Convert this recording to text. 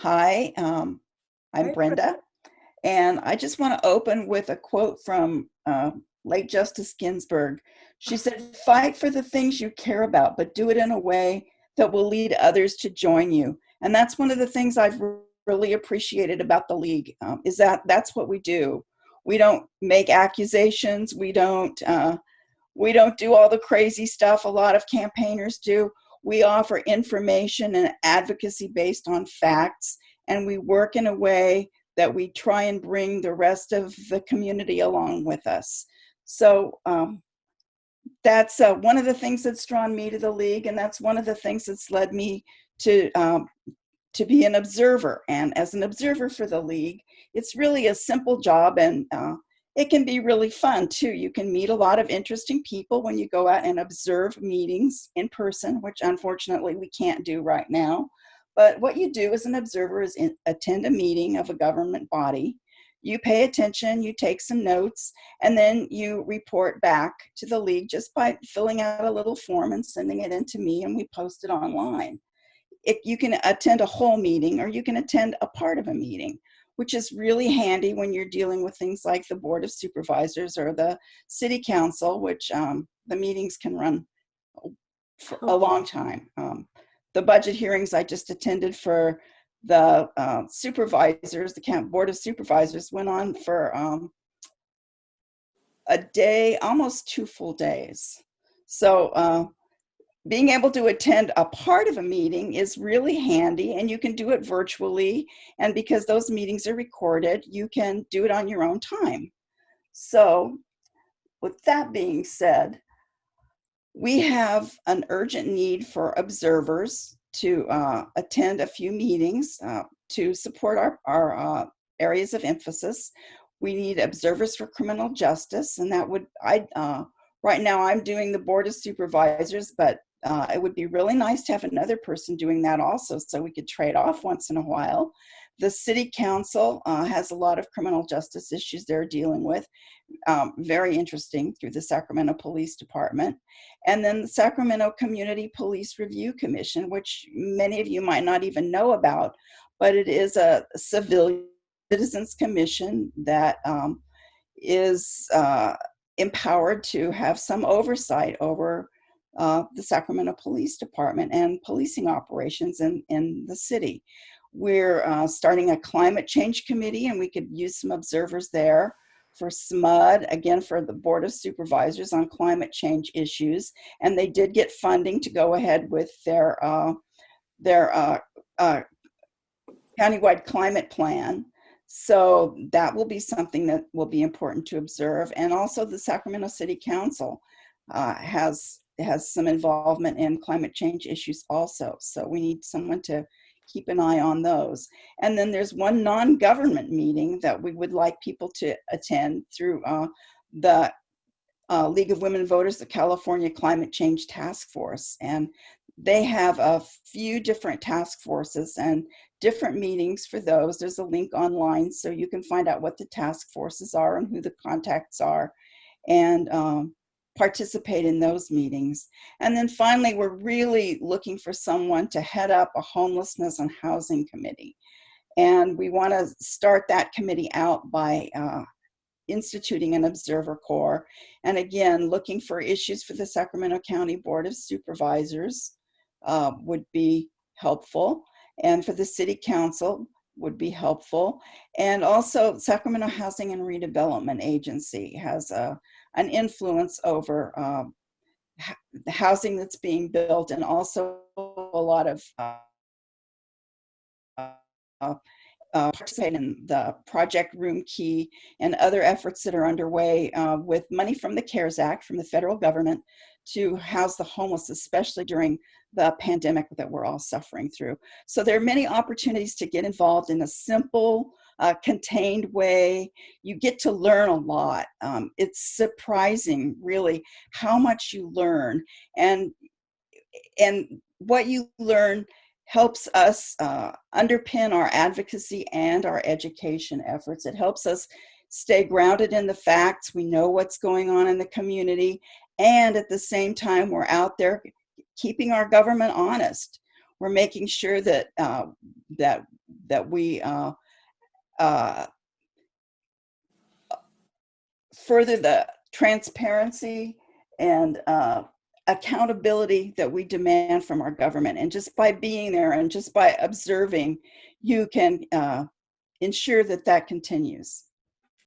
Hi, I'm Hi, Brenda. Brenda, and I just want to open with a quote from late Justice Ginsburg. She said, "Fight for the things you care about, but do it in a way that will lead others to join you." And that's one of the things I've really appreciated about the League, is that that's what we do. We don't make accusations. We don't do all the crazy stuff a lot of campaigners do. We offer information and advocacy based on facts, and we work in a way that we try and bring the rest of the community along with us. So that's one of the things that's drawn me to the League, and that's one of the things that's led me to um, to be an observer. And as an observer for the League, it's really a simple job, and it can be really fun too. You can meet a lot of interesting people when you go out and observe meetings in person, which unfortunately we can't do right now. But what you do as an observer is attend a meeting of a government body. You pay attention, you take some notes, and then you report back to the League just by filling out a little form and sending it in to me, and we post it online. You can attend a whole meeting or you can attend a part of a meeting, which is really handy when you're dealing with things like the Board of Supervisors or the City Council, which the meetings can run for a long time. The budget hearings I just attended for the supervisors, the Board of Supervisors, went on for a day, almost 2 full days. So being able to attend a part of a meeting is really handy, and you can do it virtually. And because those meetings are recorded, you can do it on your own time. So with that being said, we have an urgent need for observers to attend a few meetings to support our areas of emphasis. We need observers for criminal justice, and that would, right now I'm doing the Board of Supervisors, but it would be really nice to have another person doing that also, so we could trade off once in a while. The City Council has a lot of criminal justice issues they're dealing with, very interesting, through the Sacramento Police Department. And then the Sacramento Community Police Review Commission, which many of you might not even know about, but it is a civilian citizens commission that is empowered to have some oversight over the Sacramento Police Department and policing operations in the city. We're starting a climate change committee, and we could use some observers there. For SMUD, again, for the Board of Supervisors on climate change issues. And they did get funding to go ahead with their countywide climate plan. So that will be something that will be important to observe. And also the Sacramento City Council has some involvement in climate change issues also. So we need someone to keep an eye on those. And then there's one non-government meeting that we would like people to attend through the League of Women Voters, the California Climate Change Task Force. And they have a few different task forces and different meetings for those. There's a link online so you can find out what the task forces are and who the contacts are, and participate in those meetings. And then finally, we're really looking for someone to head up a homelessness and housing committee. And we want to start that committee out by instituting an observer corps. And again, looking for issues for the Sacramento County Board of Supervisors would be helpful. And for the City Council would be helpful. And also Sacramento Housing and Redevelopment Agency has an influence over the housing that's being built, and also a lot of participate in the Project Room Key and other efforts that are underway with money from the CARES Act, from the federal government, to house the homeless, especially during the pandemic that we're all suffering through. So there are many opportunities to get involved in a simple, contained way. You get to learn a lot. It's surprising, really, how much you learn. And what you learn helps us underpin our advocacy and our education efforts. It helps us stay grounded in the facts. We know what's going on in the community, and at the same time, we're out there keeping our government honest. We're making sure that that we further the transparency and accountability that we demand from our government. And just by being there and just by observing, you can ensure that that continues.